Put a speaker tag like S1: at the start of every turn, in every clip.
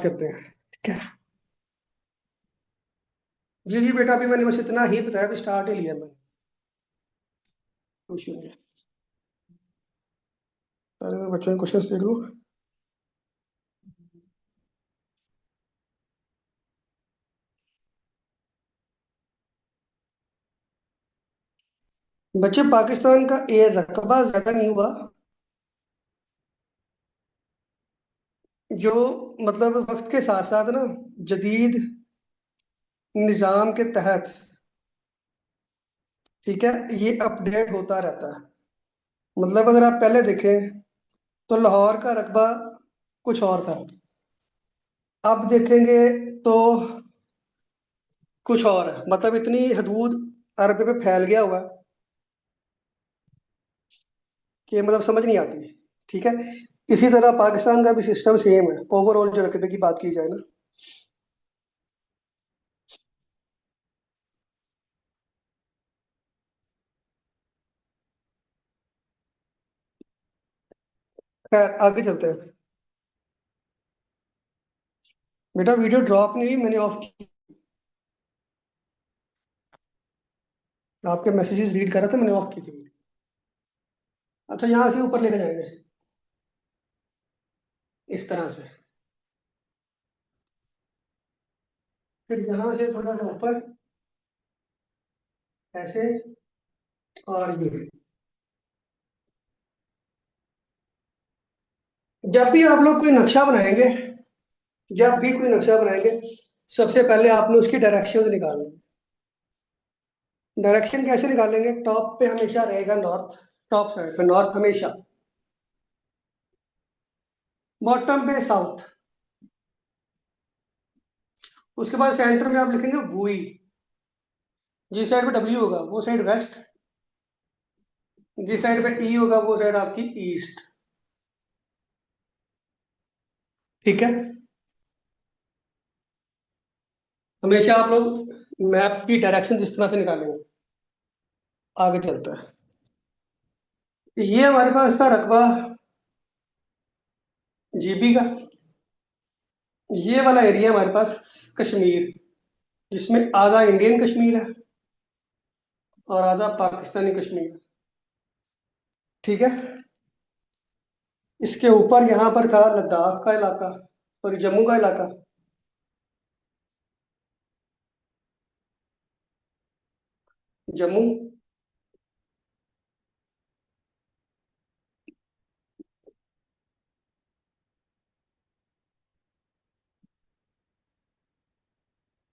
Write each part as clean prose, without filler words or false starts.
S1: करते हैं। ठीक है। जी जी बेटा, अभी मैंने बस इतना ही बताया, अभी स्टार्ट ही लिया मैंने। कुछ नहीं। पहले मैं बच्चों के क्वेश्चन देख लूँ। बच्चे, पाकिस्तान का एयर रकबा ज्यादा नहीं हुआ। जो मतलब वक्त के साथ साथ ना, जदीद निज़ाम के तहत, ठीक है, ये अपडेट होता रहता है। मतलब अगर आप पहले देखें तो लाहौर का रकबा कुछ और था। अब देखेंगे तो कुछ और है। मतलब इतनी हदूद अरब पे फैल गया हुआ है कि मतलब समझ नहीं आती। ठीक है। इसी तरह पाकिस्तान का भी सिस्टम सेम है, ओवरऑल जो रकबे की बात की जाए ना। खैर, आगे चलते हैं। बेटा, वीडियो ड्रॉप नहीं हुई, मैंने ऑफ की। आपके मैसेजेस रीड कर रहा था, मैंने ऑफ की थी। अच्छा, यहाँ से ऊपर लेके जाएंगे, इस तरह से। फिर यहाँ से थोड़ा सा ऊपर, ऐसे। और ये, जब भी आप लोग कोई नक्शा बनाएंगे, जब भी कोई नक्शा बनाएंगे, सबसे पहले आपने उसकी डायरेक्शन निकालनी है। डायरेक्शन कैसे निकालेंगे? टॉप पे हमेशा रहेगा नॉर्थ, टॉप साइड पे नॉर्थ हमेशा। बॉटम पे साउथ। उसके बाद सेंटर में आप लिखेंगे वुई। जिस साइड पे डब्ल्यू होगा वो साइड वेस्ट, जिस साइड पे ई होगा वो साइड आपकी ईस्ट। ठीक है। हमेशा आप लोग मैप की डायरेक्शन जिस तरह से निकालेंगे। आगे चलता है। ये हमारे पास था रकबा जीबी का। ये वाला एरिया हमारे पास कश्मीर, जिसमें आधा इंडियन कश्मीर है और आधा पाकिस्तानी कश्मीर है। ठीक है। इसके ऊपर यहाँ पर था लद्दाख का इलाका, सॉरी जम्मू का इलाका। जम्मू।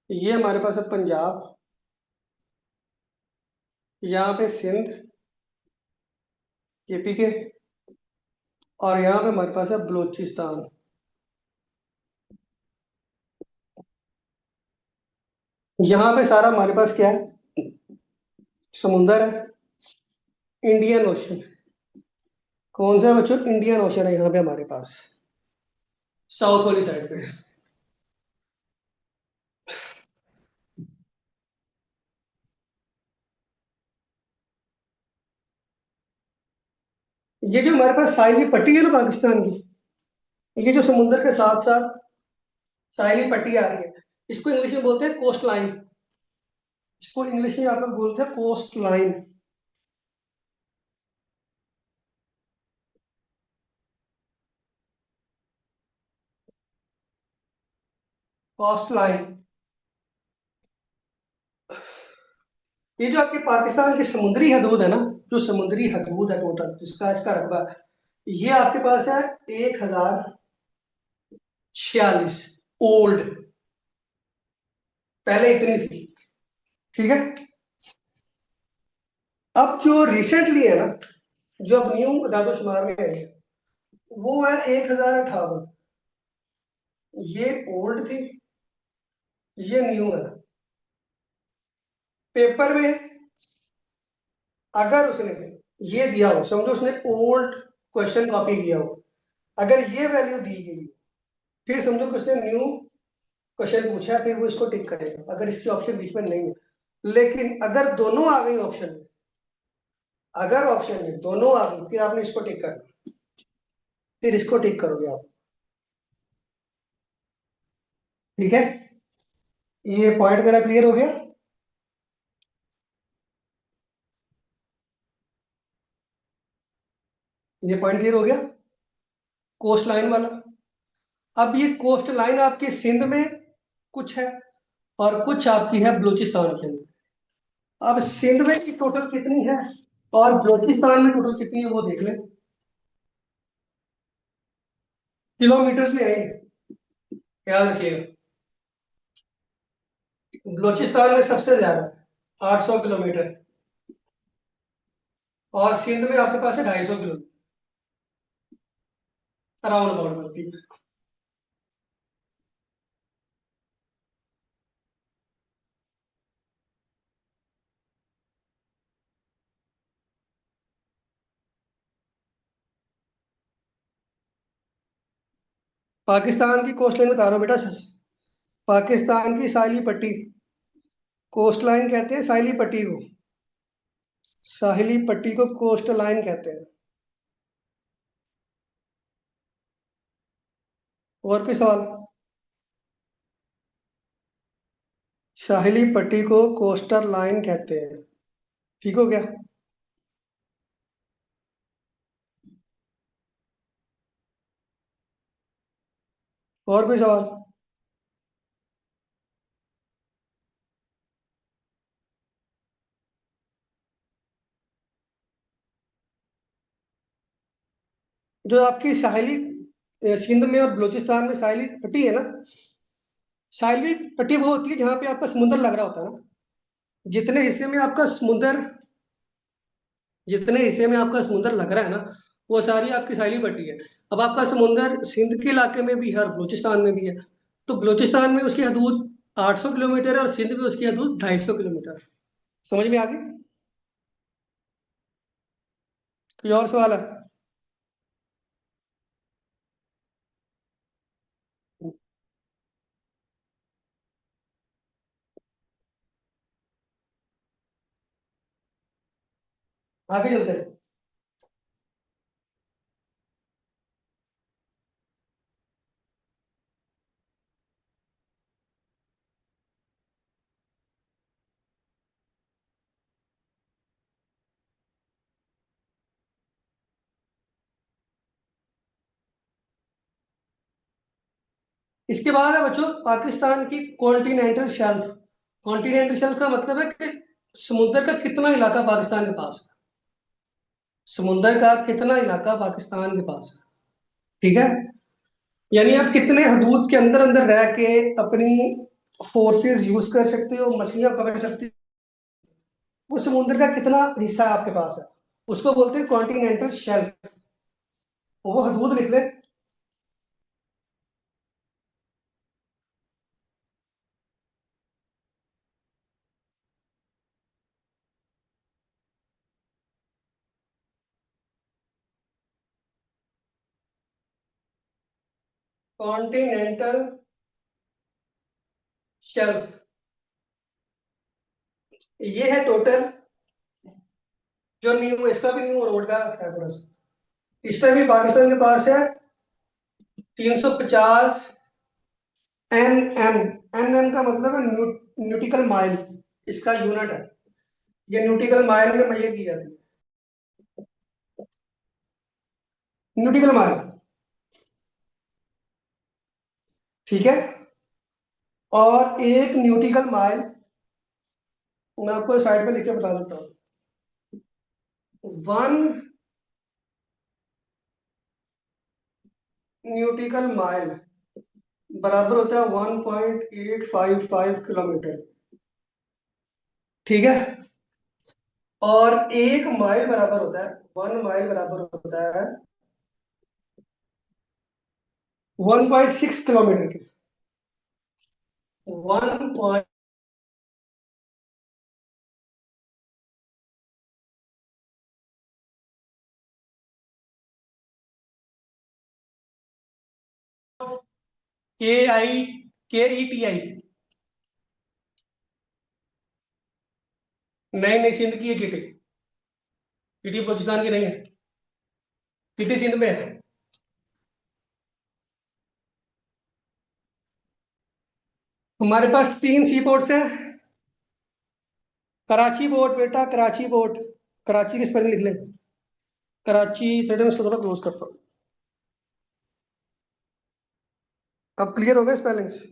S1: ये हमारे पास है पंजाब। यहाँ पे सिंध, केपी के। और यहाँ पे हमारे पास है बलूचिस्तान। यहाँ पे सारा हमारे पास क्या है? समुंदर है, इंडियन ओशन। कौन सा है बच्चों? इंडियन ओशन है यहाँ पे हमारे पास, साउथ वाली साइड पे। ये जो हमारे पास साहिली पट्टी है ना पाकिस्तान की, ये जो समुंदर के साथ साथ साहिली पट्टी आ रही है, इसको इंग्लिश में बोलते हैं कोस्ट लाइन। इसको इंग्लिश में आप लोग बोलते हैं कोस्ट लाइन। Coast line. ये जो आपके पाकिस्तान की समुद्री हदूद है ना, जो समुद्री हदूद है टोटल जिसका इसका रकबा है, ये आपके पास है 1046। ओल्ड, पहले इतनी थी। ठीक है। अब जो रिसेंटली है ना, जो अब न्यू दादोशुमार में है, वो है 1058। ये ओल्ड थी, ये न्यू है। पेपर में अगर उसने ये दिया हो, समझो उसने ओल्ड क्वेश्चन कॉपी किया हो, अगर ये वैल्यू दी गई, फिर समझो कि उसने न्यू क्वेश्चन पूछा है, फिर वो इसको टिक करेगा अगर इसकी ऑप्शन बीच में नहीं है। लेकिन अगर दोनों आ गई ऑप्शन में, अगर ऑप्शन में दोनों आ गई, फिर आपने इसको टिक करना, फिर इसको टिक करोगे आप। ठीक है, ये पॉइंट मेरा क्लियर हो गया। ये पॉइंट क्लियर हो गया कोस्ट लाइन वाला। अब ये कोस्ट लाइन आपकी सिंध में कुछ है और कुछ आपकी है बलूचिस्तान के अंदर। अब सिंध में की टोटल कितनी है और बलूचिस्तान में टोटल कितनी है वो देख लें। किलोमीटर में आएंगे, याद रखिएगा। बलूचिस्तान में सबसे ज्यादा 800 किलोमीटर, और सिंध में आपके पास है 250 किलोमीटर, अराउंड अबाउट बनती है। पाकिस्तान की कोस्ट लाइन बता रहा हूँ बेटा। पाकिस्तान की साहिली पट्टी, कोस्ट लाइन कहते हैं साहिली पट्टी को। साहिली पट्टी को कोस्ट लाइन कहते हैं। और कोई सवाल? साहिली पट्टी को कोस्टल लाइन कहते हैं। ठीक हो गया। और कोई सवाल? जो आपकी साहिली सिंध में और बलूचिस्तान में साहिली पट्टी है ना, साहिली पट्टी वो होती है जहाँ पे आपका समुंदर लग रहा होता है ना। जितने हिस्से में आपका समुंदर जितने हिस्से में आपका समुंदर लग रहा है ना, वो सारी आपकी साहिली पट्टी है। अब आपका समुंदर सिंध के इलाके में भी है और बलूचिस्तान में भी है। तो बलूचिस्तान में उसकी हदूद 800 किलोमीटर है और सिंध में उसकी हदूद 250 किलोमीटर। समझ में आ गई? कोई और सवाल है? आगे चलते हैं। इसके बाद है बच्चों पाकिस्तान की कॉन्टिनेंटल शेल्फ। कॉन्टिनेंटल शेल्फ का मतलब है कि समुद्र का कितना इलाका पाकिस्तान के पास है। समुद्र का कितना इलाका पाकिस्तान के पास है। ठीक है, यानी आप कितने हदूद के अंदर अंदर रह के अपनी फोर्सेस यूज कर सकते हो, मछलियां पकड़ सकते हो। वो समुद्र का कितना हिस्सा आपके पास है, उसको बोलते हैं कॉन्टिनेंटल शेल्फ। वो हदूद लिख ले। कॉन्टिनेंटल शेल्फ, ये है टोटल। जो न्यू इसका भी न्यू रोड का है थोड़ा सा। इस टाइम भी पाकिस्तान के पास है 350 एन एम का मतलब है न्यूटिकल माइल, इसका यूनिट है। ये न्यूटिकल माइल में मैयर की जाती है। न्यूटिकल माइल। ठीक है, और एक न्यूटिकल माइल मैं आपको साइड पे लिख के बता देता हूँ। वन न्यूटिकल माइल बराबर होता है 1.855 किलोमीटर। ठीक है, और एक माइल बराबर होता है, 1 माइल बराबर होता है 1.6 किलोमीटर के। 1 के आई KETI। नहीं नहीं, सिंध की है जीटी। जीटी बलूचिस्तान की नहीं है, जीटी सिंध में है। हमारे पास 3 सी पोर्ट्स हैं। कराची पोर्ट बेटा, कराची पोर्ट। कराची की स्पेलिंग लिख ले। कराची थोड़ा मैं इसको थोड़ा क्लोज करता हूँ। अब क्लियर हो गया स्पेलिंग्स।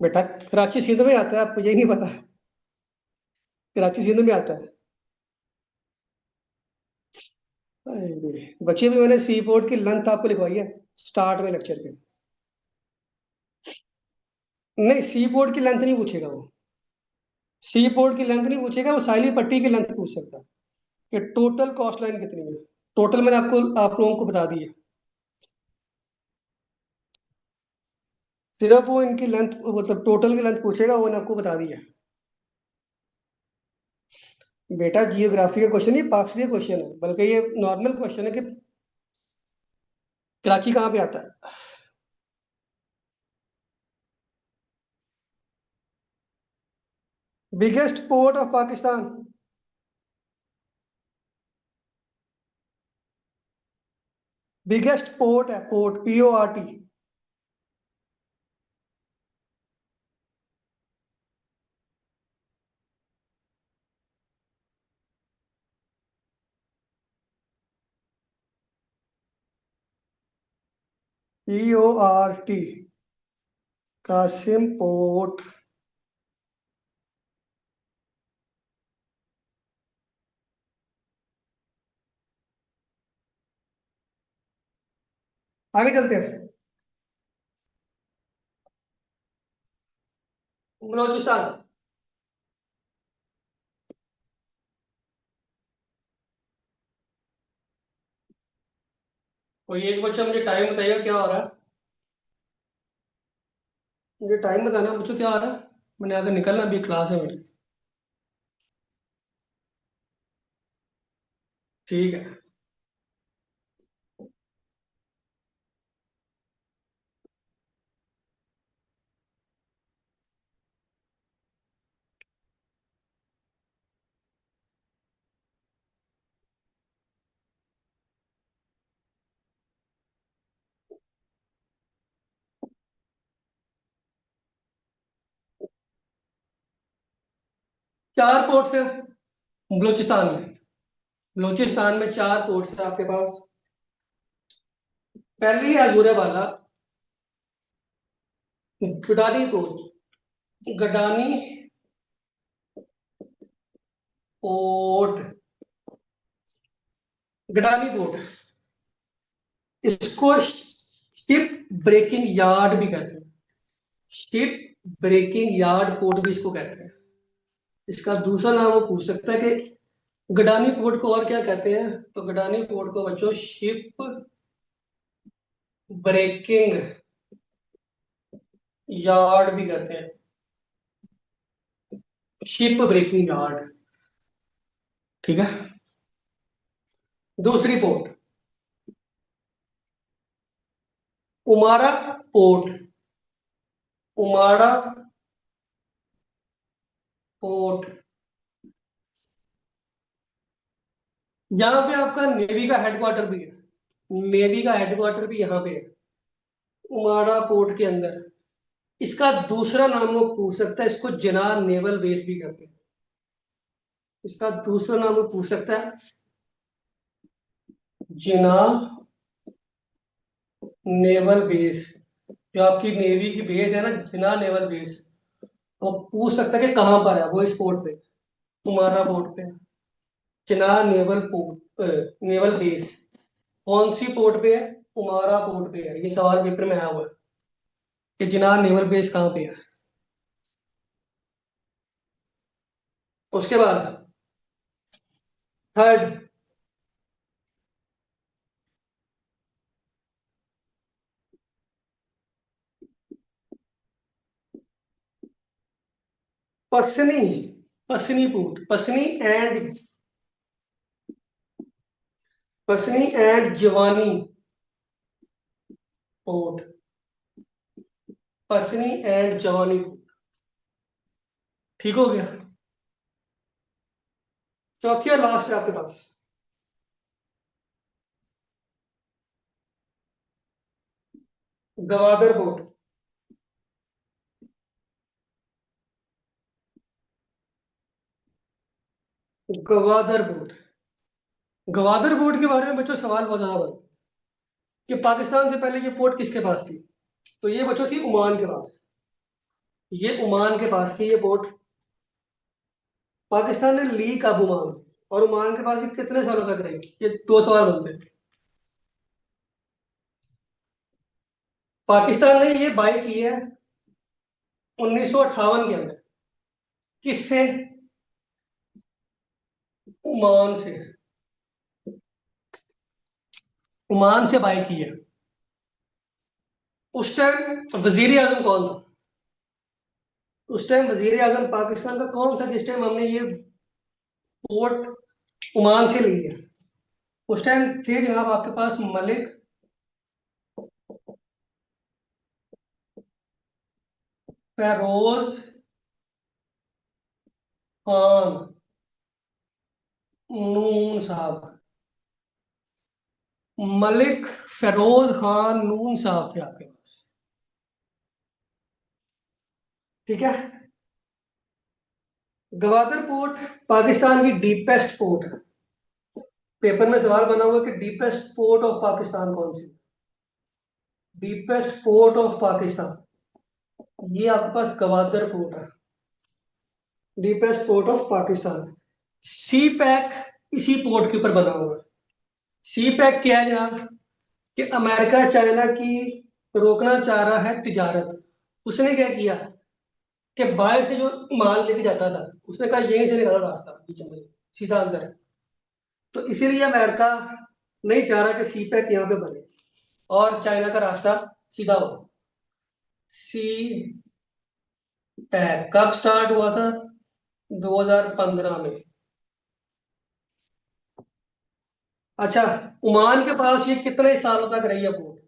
S1: बेटा कराची सिंध में आता है, आपको यही नहीं पता? कराची सिंध में आता है। अरे, बच्चे भी मैंने सी पोर्ट की लेंथ आपको लिखवाई है स्टार्ट में लेक्चर के। नहीं, सी पोर्ट की लेंथ नहीं पूछेगा वो। सी पोर्ट की लेंथ नहीं पूछेगा, वो साइली पट्टी की लेंथ पूछ सकता है कि टोटल कॉस्ट लाइन कितनी है। टोटल मैंने आपको आप लोगों को बता दी है। सिर्फ वो इनकी लेंथ मतलब टोटल की लेंथ पूछेगा, वो मैंने आपको बता दी है। बेटा जियोग्राफी का क्वेश्चन, ये पार्क्स क्वेश्चन है, बल्कि ये नॉर्मल क्वेश्चन है कि कराची कहाँ पे आता है। Biggest port of Pakistan. Biggest port है, port, PORT। PORT, Qasim port. आगे चलते हैं। बलोचिस्तान। कोई एक बच्चा मुझे टाइम बताइएगा क्या हो रहा है। मुझे टाइम बताना मुझे क्या हो रहा है। मैंने आगे निकलना, अभी क्लास है मेरी। ठीक है। 4 पोर्ट्स हैं बलूचिस्तान में। बलूचिस्तान में 4 पोर्ट्स हैं आपके पास। पहली है अजूरे वाला, Gadani port. Gadani port. Gadani port, इसको शिप ब्रेकिंग यार्ड भी कहते हैं। शिप ब्रेकिंग यार्ड पोर्ट भी इसको कहते हैं। इसका दूसरा नाम वो पूछ सकता है कि गडानी पोर्ट को और क्या कहते हैं। तो गडानी पोर्ट को बच्चों शिप ब्रेकिंग यार्ड भी कहते हैं। Ship breaking yard. ठीक है। दूसरी पोर्ट, उमारा पोर्ट। उमाड़ा पोर्ट, यहाँ पे आपका नेवी का हेडक्वार्टर भी है। नेवी का हेडक्वार्टर भी यहाँ पे है, उमाड़ा पोर्ट के अंदर। इसका दूसरा नाम वो पूछ सकता है, इसको जिनाह नेवल बेस भी कहते हैं। इसका दूसरा नाम वो पूछ सकता है, जिनाह नेवल बेस। जो आपकी नेवी की बेस है ना, जिनाह नेवल बेस, वो पूछ सकता है कि कहाँ पर है वो, इस पोर्ट पे, उमाड़ा पोर्ट पे। Jinnah naval port, naval base कौन सी पोर्ट पे है? उमारा पोर्ट पे है। ये सवाल पेपर में आया हुआ है कि जिनाह नेवल बेस कहाँ पे है। उसके बाद third, Pasni. Pasni port, Pasni and Jiwani port. Pasni and Jiwani port. ठीक हो गया। चौथी और लास्ट है आपके पास, Gwadar port. Gwadar port. Gwadar port के बारे में बच्चों सवाल बहुत ज्यादा बना कि पाकिस्तान से पहले ये पोर्ट किसके पास थी। तो ये बच्चों थी ओमान के पास। ये ओमान के पास थी ये पोर्ट। पाकिस्तान ने ली कब ओमान से, और ओमान के पास ये कितने सालों तक रही, ये दो सवाल बनते हैं। पाकिस्तान ने ये बाई की है 1958 के अंदर। किससे? ओमान से। ओमान से बाई की है। उस टाइम वजीर आजम कौन था? उस टाइम वजीर आजम पाकिस्तान का कौन था जिस टाइम हमने ये पोर्ट ओमान से ली है? उस टाइम थे जनाब आपके पास मलिक फेरोज खान नून साहब। मलिक फेरोज खान नून साहब थे आपके पास। ठीक है। गवादर पोर्ट पाकिस्तान की डीपेस्ट पोर्ट है। पेपर में सवाल बना हुआ कि डीपेस्ट पोर्ट ऑफ पाकिस्तान कौन सी? डीपेस्ट पोर्ट ऑफ पाकिस्तान, ये आपके पास गवादर पोर्ट है। Deepest port of Pakistan. CPEC इसी पोर्ट के ऊपर बना हुआ है। सी पैक क्या है जनाब? कि अमेरिका चाइना की रोकना चाह रहा है तिजारत। उसने क्या किया कि बाहर से जो माल लेके जाता था उसने कहा यहीं से निकालो रास्ता बीच में से, सीधा अंदर। तो इसीलिए अमेरिका नहीं चाह रहा कि सी पैक यहाँ पे बने और चाइना का रास्ता सीधा हो। सी पैक कब स्टार्ट हुआ था? 2015 में। अच्छा, ओमान के पास ये कितने सालों तक रही है पोर्ट?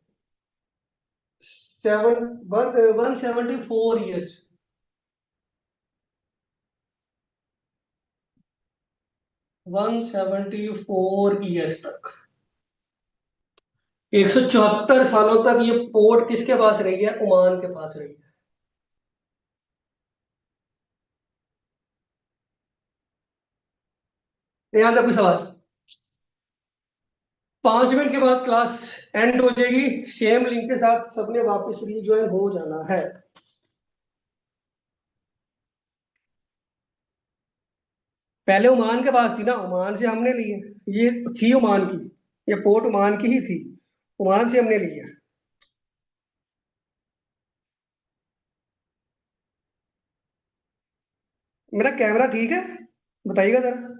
S1: 174 ईयर्स। 174 ईयर्स तक। 174 सालों तक ये पोर्ट किसके पास रही है? ओमान के पास रही है। यहाँ तक कोई सवाल? 5 मिनट के बाद क्लास एंड हो जाएगी। सेम लिंक के साथ सबने वापस रीज्वाइन हो जाना है। पहले ओमान के पास थी ना, ओमान से हमने ली है। ये थी ओमान की, ये पोर्ट ओमान की ही थी, ओमान से हमने ली है। मेरा कैमरा ठीक है? बताइएगा जरा।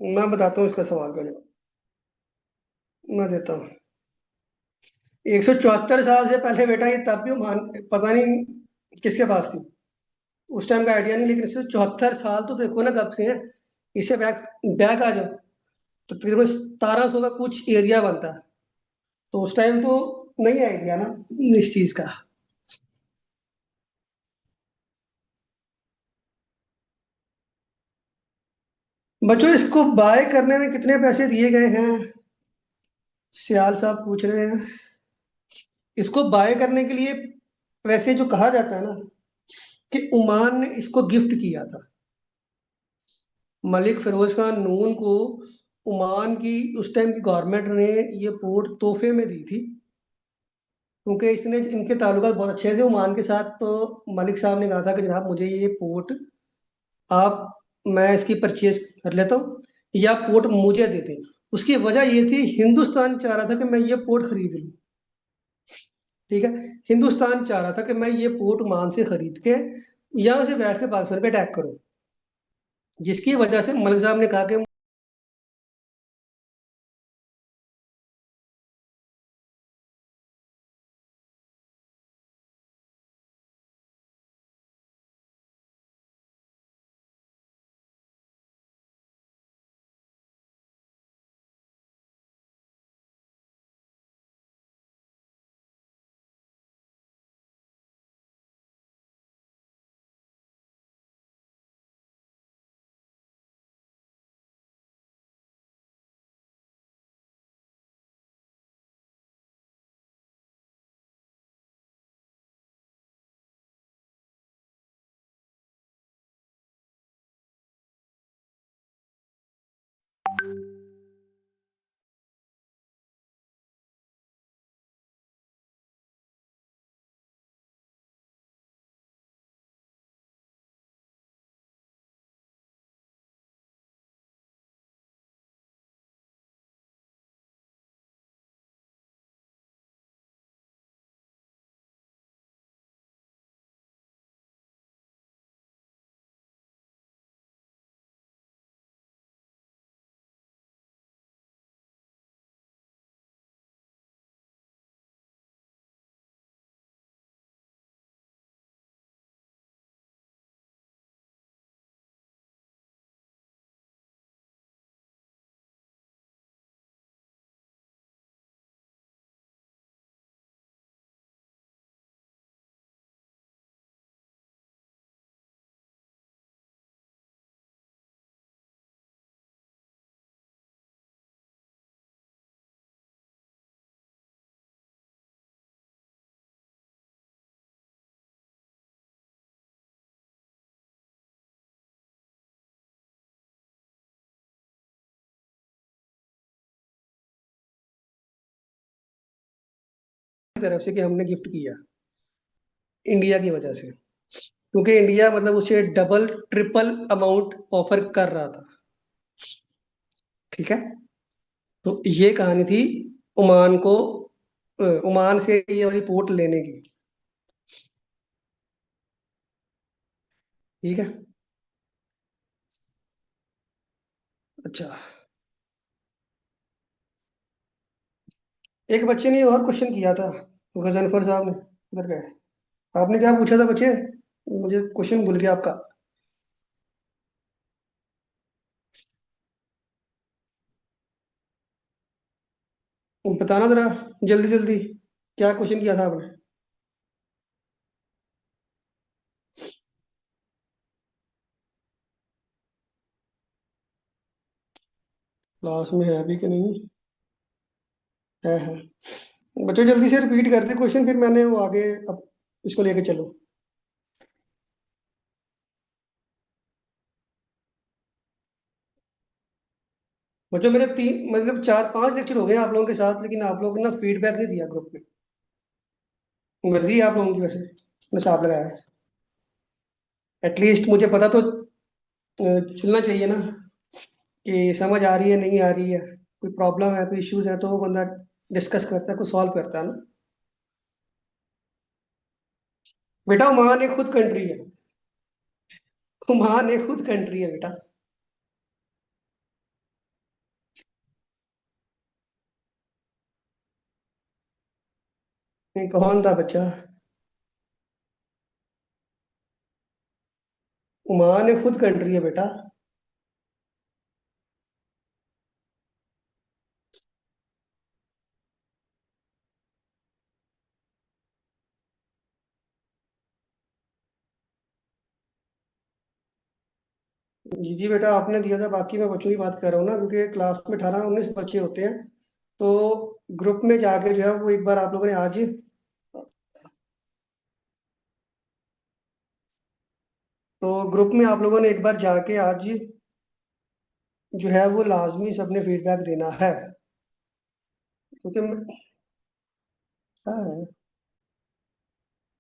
S1: मैं बताता हूँ इसका सवाल का जवाब। मैं देता हूँ। 174 साल से पहले बेटा ये तब भी ओमान, पता नहीं किसके पास थी, उस टाइम का आइडिया नहीं, लेकिन 174 साल तो देखो ना कब से है। इसे बैक बैक आ जाओ तो तकरीबन 1700 का कुछ एरिया बनता है। तो उस टाइम तो नहीं आइडिया ना इस चीज का। बच्चों इसको बाय करने में कितने पैसे दिए गए हैं? सियाल साहब पूछ रहे हैं। इसको बाय करने के लिए वैसे जो कहा जाता है ना कि ओमान ने इसको गिफ्ट किया था, मलिक फिरोज खान नून को ओमान की उस टाइम की गवर्नमेंट ने ये पोर्ट तोहफे में दी थी। क्योंकि इसने इनके ताल्लुकात बहुत अच्छे थे ओमान के साथ, तो मलिक साहब ने कहा था कि जनाब मुझे ये पोर्ट आप, मैं इसकी परचेज कर लेता हूँ या पोर्ट मुझे दे दें। उसकी वजह ये थी हिंदुस्तान चाह रहा था कि मैं ये पोर्ट खरीद लूँ। ठीक है। हिंदुस्तान चाह रहा था कि मैं ये पोर्ट ओमान से खरीद के यहाँ से बैठ के पाकिस्तान पे अटैक करूँ, जिसकी वजह से मलिक साहब ने कहा कि तरफ से कि हमने गिफ्ट किया, इंडिया की वजह से, क्योंकि इंडिया मतलब उसे डबल ट्रिपल अमाउंट ऑफर कर रहा था। ठीक है, तो ये कहानी थी ओमान को, ओमान से ये वाली पोर्ट लेने की। ठीक है। अच्छा, एक बच्चे ने और क्वेश्चन किया था, गजनफर साहब ने, उधर गए। आपने क्या पूछा था बच्चे? मुझे क्वेश्चन भूल गया आपका। बताना जरा, जल्दी जल्दी, क्या क्वेश्चन किया था आपने? क्लास में है अभी कि नहीं? है। बच्चों जल्दी से रिपीट कर दे क्वेश्चन, फिर मैंने वो आगे अब इसको लेके चलो। बच्चों मेरे तीन मतलब 4-5 लेक्चर हो गए आप लोगों के साथ, लेकिन आप लोगों ने ना फीडबैक नहीं दिया ग्रुप में। मर्जी है आप लोगों की वैसे, मैंने साफ लगाया है। एटलीस्ट मुझे पता तो चलना चाहिए ना, कि समझ आ रही है नहीं आ रही है, कोई प्रॉब्लम है कोई इश्यूज है तो वो बंदा डिस्कस करता है, कोई सॉल्व करता है ना। बेटा ओमान एक खुद कंट्री है, ओमान एक खुद कंट्री है बेटा। नहीं, कौन था बच्चा? ओमान एक खुद कंट्री है बेटा। जी जी बेटा, आपने दिया था, बाकी मैं बच्चों की बात कर रहा हूँ ना, क्योंकि क्लास में 18-19 बच्चे होते हैं। तो ग्रुप में जाके जो है वो एक बार आप लोगों ने आज, तो ग्रुप में आप लोगों ने एक बार जाके आज जो है वो लाजमी सबने फीडबैक देना है, क्योंकि हाँ,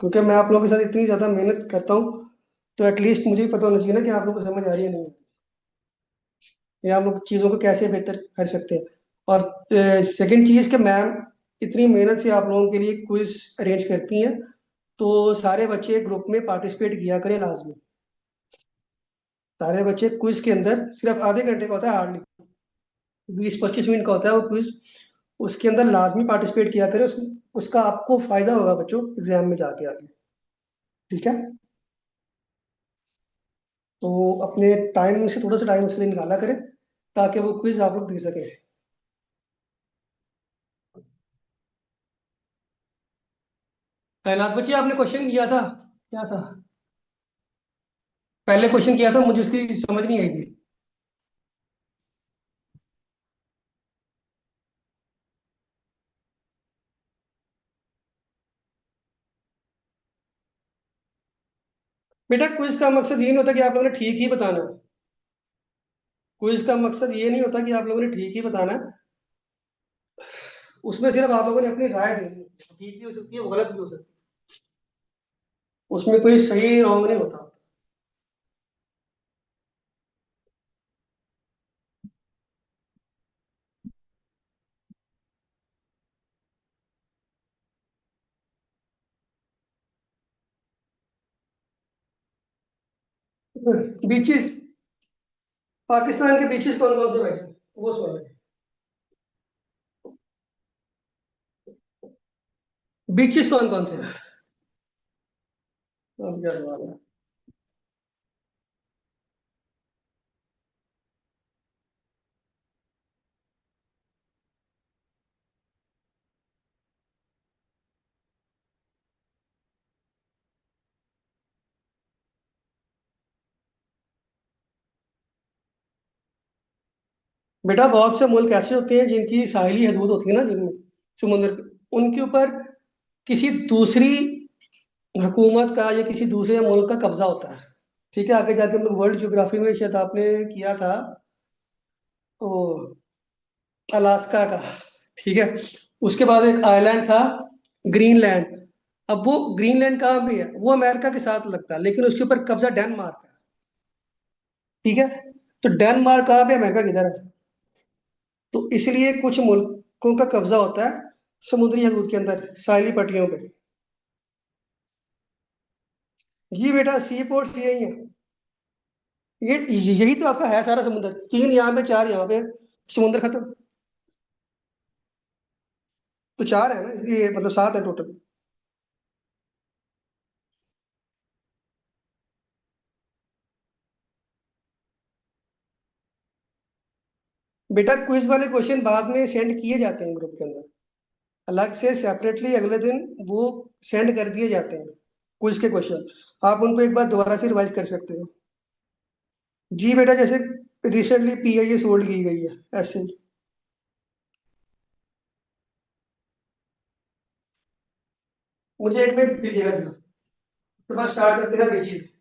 S1: क्योंकि मैं आप लोगों के साथ इतनी ज़्यादा मेहनत करता हूँ, तो एटलीस्ट मुझे भी पता होना चाहिए ना कि आप लोगों को समझ आ रही है नहीं, या हम लोग चीज़ों को कैसे बेहतर कर सकते हैं। और सेकंड चीज़ कि मैम इतनी मेहनत से आप लोगों के लिए क्विज अरेंज करती हैं, तो सारे बच्चे ग्रुप में पार्टिसिपेट किया करें लाजमी। सारे बच्चे क्विज के अंदर, सिर्फ आधे घंटे का होता है हार्डली, 20-25 मिनट का होता है वो क्विज, उसके अंदर लाजमी पार्टिसिपेट किया करें, उसका आपको फायदा होगा बच्चों एग्जाम में जाके आगे। ठीक है, तो अपने टाइम से थोड़ा सा टाइम उसके लिए निकाला करें, ताकि वो क्विज आप लोग दे सके। कायनात बच्ची, आपने क्वेश्चन किया था, क्या था? पहले क्वेश्चन किया था, मुझे उसकी समझ नहीं आई थी। बेटा क्विज का मकसद ये नहीं होता कि आप लोगों ने ठीक ही बताना है। क्विज का मकसद ये नहीं होता कि आप लोगों ने ठीक ही बताना है। उसमें सिर्फ आप लोगों ने अपनी राय देनी है, ठीक भी हो सकती है वो गलत भी हो सकती है, उसमें कोई सही रॉन्ग नहीं होता। बीचेस, पाकिस्तान के बीचेस कौन कौन से भाई, वो सुन रहे? बीचेस कौन कौन से हैं? अब क्या सवाल है? बेटा बहुत से मुल्क ऐसे होते हैं जिनकी साहिली हदूद होती है ना, जिनमें समुद्र उनके ऊपर किसी दूसरी हुकूमत का या किसी दूसरे मुल्क का कब्जा होता है। ठीक है, आगे जाके हम लोग वर्ल्ड ज्योग्राफी में शायद आपने किया था, वो अलास्का का। ठीक है, उसके बाद एक आइलैंड था ग्रीनलैंड। अब वो ग्रीनलैंड कहाँ भी है, वो अमेरिका के साथ लगता है, लेकिन उसके ऊपर कब्जा डेनमार्क है। ठीक है, तो डेनमार्क कहाँ पे, अमेरिका किधर है। तो इसलिए कुछ मुल्कों का कब्जा होता है समुद्री हदूद के अंदर, साहिली पट्टियों पे। ये बेटा सी पोर्ट यही है। ये यही तो आपका है सारा समुद्र, तीन यहाँ पे चार यहाँ पे, समुद्र खत्म। तो चार है ना, ये मतलब सात है टोटल। बेटा क्विज वाले क्वेश्चन बाद में सेंड किए जाते हैं ग्रुप के अंदर, अलग से सेपरेटली अगले दिन वो सेंड कर दिए जाते हैं क्विज के क्वेश्चन। आप उनको एक बार दोबारा से रिवाइज कर सकते हो। जी बेटा, जैसे रिसेंटली पीआईए सोल्ड की गई है, ऐसे ही। मुझे एक मिनट दीजिएगा जरा, उसके बाद स्टार्ट करते हैं बेचिस।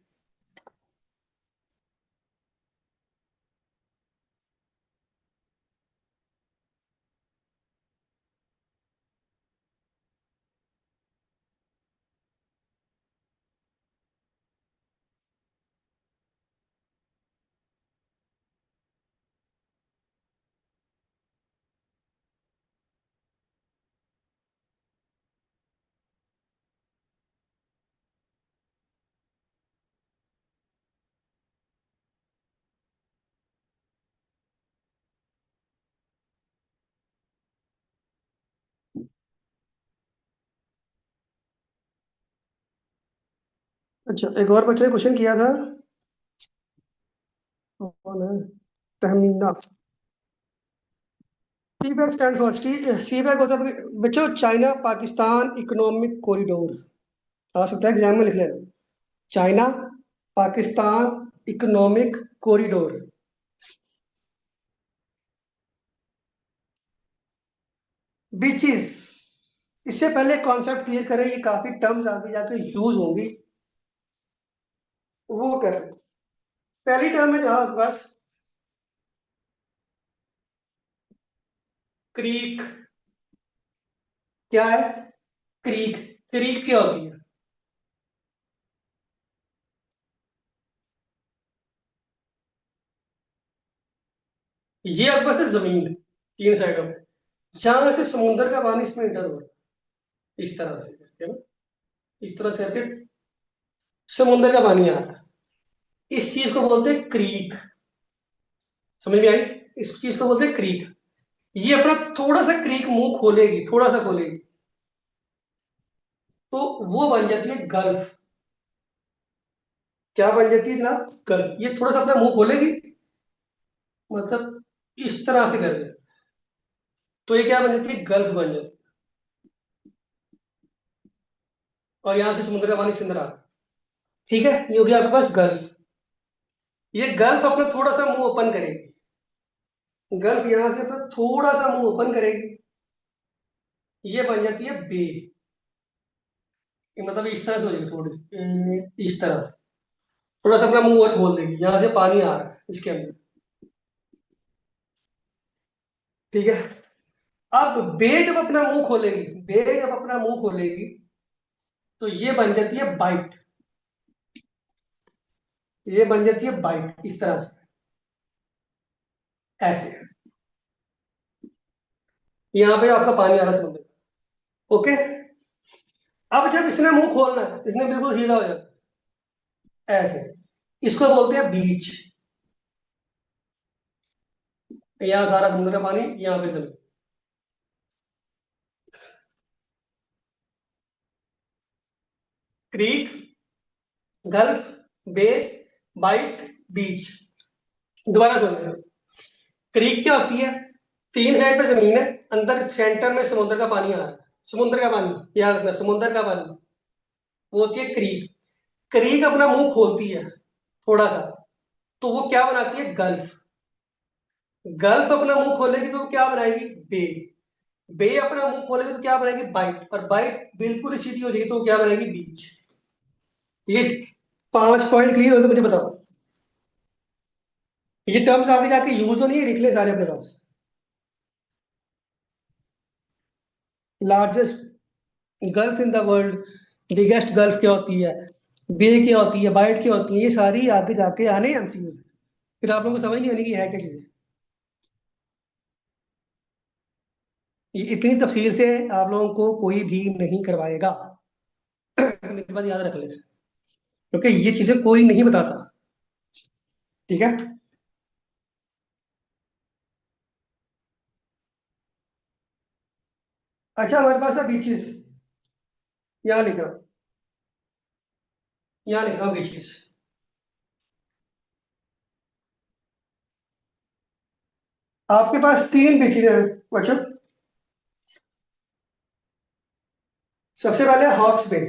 S1: अच्छा, एक और बच्चे ने क्वेश्चन किया था, कौन है, Tahmina. CPEC stand for, CPEC होता है बच्चों चाइना पाकिस्तान इकोनॉमिक कॉरिडोर। आ सकता है एग्जाम में लिख लेना, China Pakistan economic corridor. Beaches, इससे पहले कॉन्सेप्ट क्लियर करें, ये काफी टर्म्स आगे जाकर यूज होंगी, वो करें। पहली टर्म है जहां बस, क्रीक। क्या है, क्रीक। क्रीक क्या होती है, ये आपके से जमीन, तीन साइडों में, जहां से समुद्र का पानी इसमें इंटर हुआ, इस तरह से करके ना, इस तरह से करके समुद्र का पानी आ रहा है, इस चीज को बोलते हैं क्रीक। समझ में आई, इस चीज को बोलते हैं क्रीक। ये अपना थोड़ा सा क्रीक मुंह खोलेगी, थोड़ा सा खोलेगी, तो वो बन जाती है गल्फ। क्या बन जाती है जनाब, गल्फ। ये थोड़ा सा अपना मुंह खोलेगी, मतलब इस तरह से करके, तो ये क्या बन जाती है, गल्फ बन जाती है। और यहां से समुद्र का पानी इसके अंदर आ रहा है। ठीक है, ये हो गया आपके पास गल्फ। ये गल्फ अपना थोड़ा सा मुंह ओपन करेगी, गल्फ यहां से अपना थोड़ा सा मुंह ओपन करेगी, ये बन जाती है बे। ये मतलब इस तरह से हो जाएगी, थोड़ी इस तरह से, थोड़ा सा अपना मुंह और खोल देगी, यहां से पानी आ रहा है इसके अंदर। ठीक है, अब बे जब अपना मुंह खोलेगी, बे जब अपना मुंह खोलेगी, तो ये बन जाती है बाइट। ये बन जाती है बाइट इस तरह से, ऐसे। यहाँ पे आपका पानी आ रहा है समुद्र का। ओके, अब जब इसने मुंह खोलना है, इसने बिल्कुल सीधा हो जाता है ऐसे, इसको बोलते हैं बीच। यहाँ सारा समुद्र का पानी, यहाँ पे जमीन। क्रीक, गल्फ, बे, बाइट, बीच। दोबारा सुन, क्रीक क्या होती है, तीन साइड पे जमीन है, अंदर सेंटर में समुद्र का पानी आ रहा है, समुद्र का पानी याद रखना, समुद्र का पानी, वो होती है क्रीक। क्रीक अपना मुंह खोलती है थोड़ा सा, तो वो क्या बनाती है, गल्फ। गल्फ अपना मुंह खोलेगी तो वो क्या बनाएगी, बे। बे अपना मुंह खोलेगी तो क्या बनाएगी, बाइट। और बाइट बिल्कुल सीधी हो जाएगी तो वो क्या बनाएगी, बीच। ये पांच पॉइंट क्लियर हो तो मुझे बताओ। ये टर्म्स आगे जाके यूज हो, नहीं है, लिख ले सारे अपने पास। Largest, gulf in the world, biggest gulf क्या होती है, बे क्या होती है, बाइट क्या होती है, ये सारी आगे जाके आने एमसीक्यू। फिर आप लोगों को समझ नहीं आनी कि है क्या चीज़। ये इतनी तफसील से आप लोगों को कोई भी नहीं करवाएगा। मेरी बात याद रख लें, क्योंकि ये चीजें कोई नहीं बताता। ठीक है। अच्छा, हमारे पास है बीचेस। यहाँ लिखा, यहाँ लिखा बीचेस। आपके पास तीन बीचेस हैं बच्चों। सबसे पहले हॉक्स बे,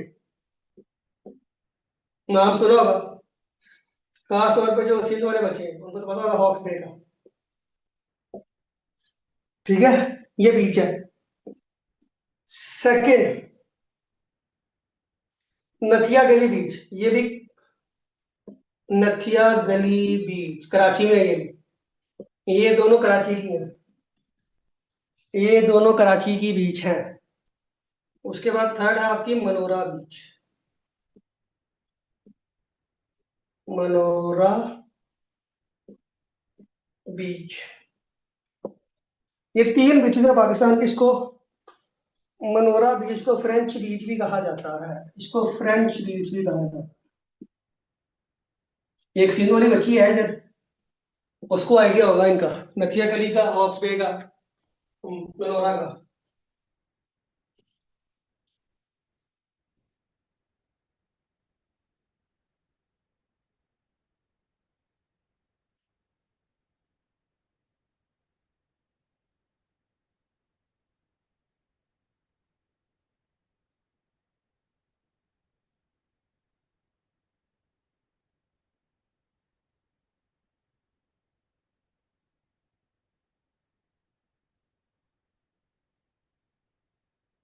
S1: नाम सुना होगा। खास तौर पे जो सिंध वाले बच्चे हैं उनको तो पता होगा हॉक्स बे का। ठीक है, ये बीच है। सेकंड, नथिया गली बीच, ये भी नथिया गली बीच कराची में है ये भी। ये दोनों कराची की हैं, ये दोनों कराची की बीच हैं। उसके बाद थर्ड है आपकी मनोरा बीच। मनोरा बीच, ये तीन बीचेस है पाकिस्तान के। इसको मनोरा बीच को फ्रेंच बीच भी कहा जाता है, इसको फ्रेंच बीच भी कहा जाता है। एक सिंध वाली बच्ची है इधर, उसको आइडिया होगा इनका, नथिया गली का, हॉक्स बे का, मनोरा का।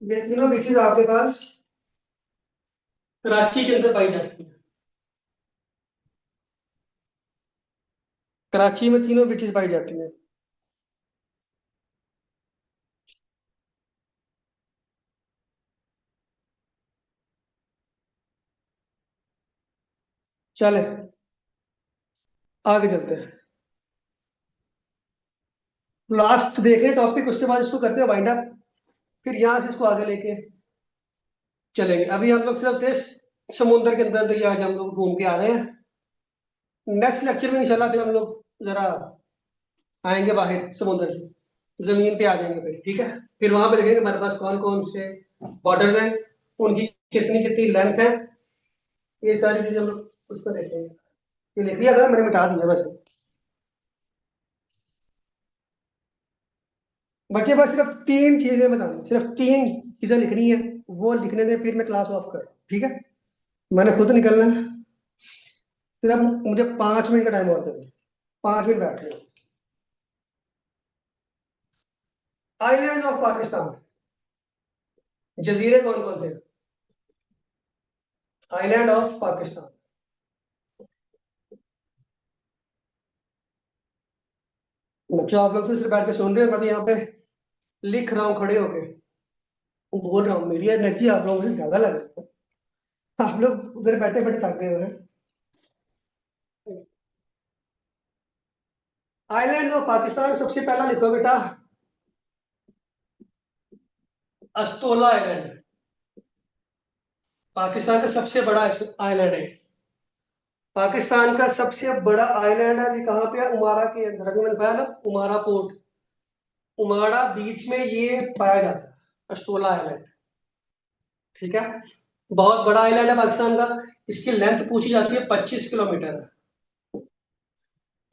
S1: ये तीनों बीचेस आपके पास कराची के अंदर पाई जाती है। कराची में तीनों बीचेस पाई जाती हैं। चले आगे चलते हैं, लास्ट देख रहे टॉपिक, उसके बाद इसको करते हैं वाइंड अप। फिर यहाँ से इसको आगे लेके चलेंगे। अभी हम लोग सिर्फ थे समुद्र के अंदर दरिया, आज हम लोग घूम के आ गए हैं। नेक्स्ट लेक्चर में इंशाल्लाह फिर हम लोग जरा आएंगे बाहर समुद्र से, जमीन पे आ जाएंगे फिर। ठीक है, फिर वहां पे देखेंगे हमारे पास कौन कौन से बॉर्डर्स हैं, उनकी कितनी कितनी लेंथ है, ये सारी चीजें हम लोग उसको देखेंगे। ये लिख लिया था मैंने, मिटा दिया वैसे। बच्चे बस सिर्फ तीन चीजें बतानी, सिर्फ तीन चीजें लिखनी है, वो लिखने दें फिर मैं क्लास ऑफ कर। ठीक है, मैंने खुद निकलना है। सिर्फ मुझे 5 मिनट का टाइम और देंगे, 5 मिनट बैठ रहे। आइलैंड ऑफ पाकिस्तान, जजीरे कौन कौन से हैं? Island of Pakistan. बच्चों आप लोग तो सिर्फ बैठ के सुन रहे हो, मैं तो यहाँ पे लिख रहा हूँ खड़े होके, बोल रहा हूँ। मेरी एनर्जी आप लोगों से ज्यादा लग रही है, आप लोग उधर बैठे बैठे थक गए हो हैं। आइलैंड ऑफ पाकिस्तान, सबसे पहला लिखो बेटा अस्तोला आइलैंड। पाकिस्तान का सबसे बड़ा आइलैंड है। पाकिस्तान का सबसे बड़ा आइलैंड है, ये कहाँ पे है? उमारा के अंदर। अभी मैंने बताया ना, उमारा पोर्ट, उमाड़ा बीच में ये पाया जाता है, अस्तोला आइलैंड। ठीक है, बहुत बड़ा आइलैंड है पाकिस्तान का। इसकी लेंथ पूछी जाती है 25 किलोमीटर है,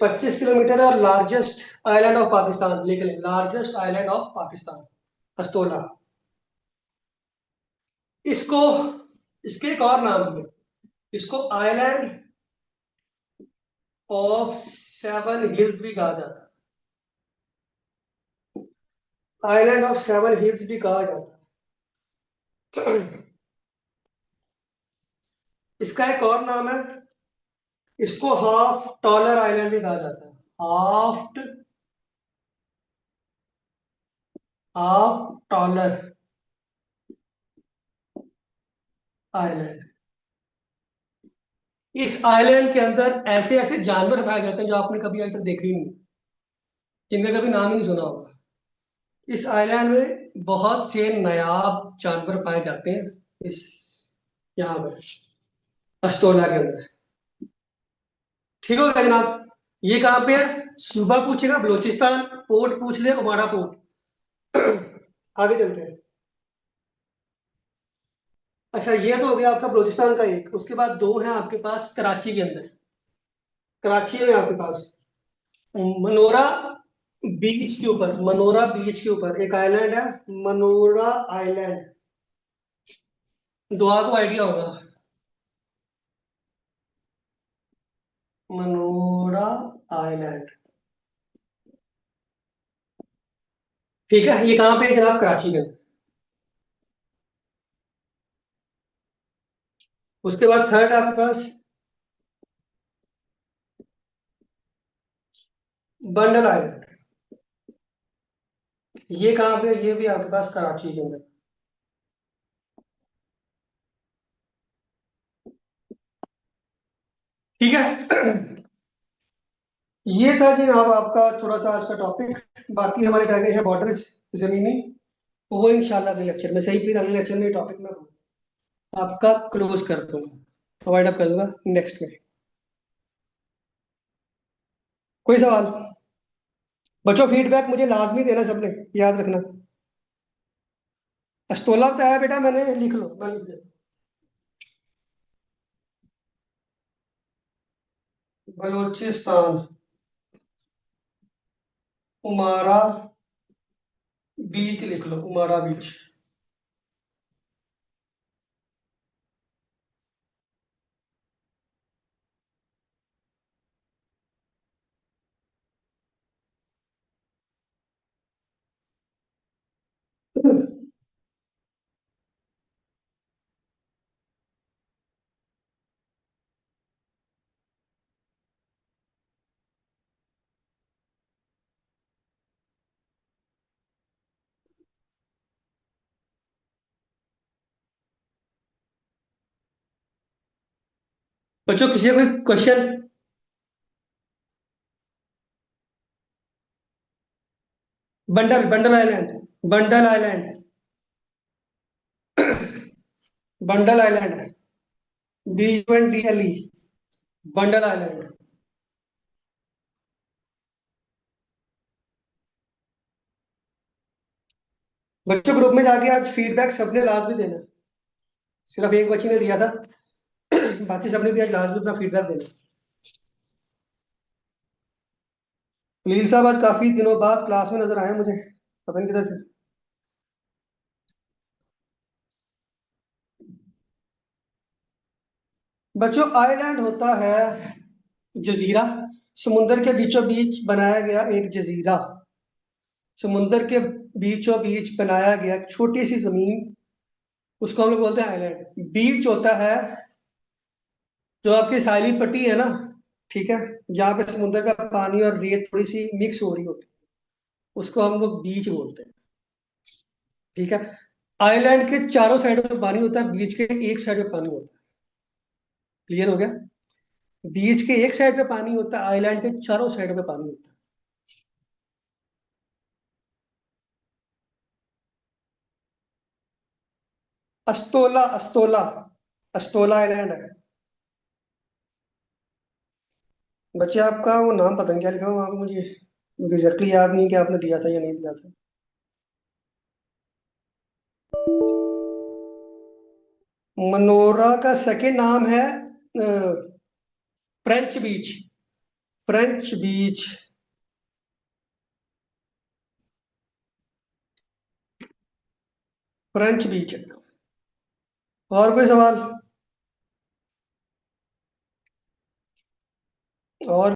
S1: 25 किलोमीटर है। और लार्जेस्ट आइलैंड ऑफ पाकिस्तान लिख लें, लार्जेस्ट आइलैंड ऑफ पाकिस्तान अस्तोला। इसको, इसके एक और नाम है, इसको आइलैंड ऑफ 7 हिल्स भी कहा जाता है, आइलैंड ऑफ 7 हिल्स भी कहा जाता है। इसका एक और नाम है, इसको हाफ टॉलर आइलैंड भी कहा जाता है। Half, half taller island. इस आइलैंड के अंदर ऐसे ऐसे जानवर पाए जाते हैं जो आपने कभी आज तक देखे ही नहीं, जिनका कभी नाम ही नहीं सुना होगा। इस आइलैंड में बहुत से नायाब जानवर पाए जाते हैं, इस यहाँ पर अस्तोला के अंदर। ठीक हो गया जनाब। ये कहाँ पे है? सूबा पूछेगा बलूचिस्तान, पोर्ट पूछ ले उमाड़ा पोर्ट। आगे चलते हैं। अच्छा, ये तो हो गया आपका बलूचिस्तान का एक। उसके बाद दो हैं आपके पास कराची के अंदर। कराची में आपके पास मनोरा बीच के ऊपर, मनोरा बीच के ऊपर एक आइलैंड है, मनोरा आइलैंड। दुआ को आइडिया होगा। Monera island. ठीक है, ये कहाँ पे है जनाब? कराची के अंदर। उसके बाद थर्ड आपके पास बंडल आइलैंड। ये कहाँ पे है? ये भी आपके पास कराची के अंदर। ठीक है। ये था जनाब आपका थोड़ा सा आज का टॉपिक। बाकी हमारे क्या क्या है बॉर्डर जमीनी, वो इंशाल्लाह अगले लेक्चर में सही, फिर अगले लेक्चर में टॉपिक में आपका क्लोज कर दूंगा, वाइड अप कर दूंगा नेक्स्ट में। कोई सवाल? बच्चों फीडबैक मुझे लाजमी देना सबने, याद रखना। अस्तोला बताया बेटा मैंने, लिख लो, मैं लिख देता हूँ। बलूचिस्तान, उमारा बीच लिख लो, उमारा बीच। बच्चों किसी का कोई question? Bundle, bundle island, bundle island, bundle island है। BUNDLE, bundle island. बच्चों ग्रुप में जाके आज फीडबैक सबने लाजमी देना। सिर्फ एक बच्ची ने दिया था, बाकी सबने भी आज लाजमी अपना फीडबैक देना। लील साहब आज काफी दिनों बाद क्लास में नजर आए मुझे, पता नहीं किधर से। बच्चों आइलैंड होता है जजीरा, समुंदर के बीचों बीच बनाया गया एक जजीरा। समुंदर के बीचों बीच बनाया गया एक छोटी सी जमीन, उसको हम लोग बोलते हैं आइलैंड। बीच होता है जो आपकी साइली पट्टी है ना, ठीक है, जहाँ पे समुंदर का पानी और रेत थोड़ी सी मिक्स हो रही होती है, उसको हम लोग बीच बोलते हैं। ठीक है। आइलैंड के चारों साइड में पानी होता है, बीच के एक साइड में पानी होता है। क्लियर हो गया? बीच के एक साइड पे पानी होता है, आइलैंड के चारों साइड पे पानी होता है। अस्तोला, अस्तोला, अस्तोला आइलैंड है। बच्चे आपका वो नाम पता नहीं क्या लिखा हुआ वहां पे, मुझे एग्जैक्टली याद नहीं कि आपने दिया था या नहीं दिया था। मनोरा का सेकंड नाम है फ्रेंच बीच, फ्रेंच बीच। फ्रेंच बीच। और कोई सवाल? और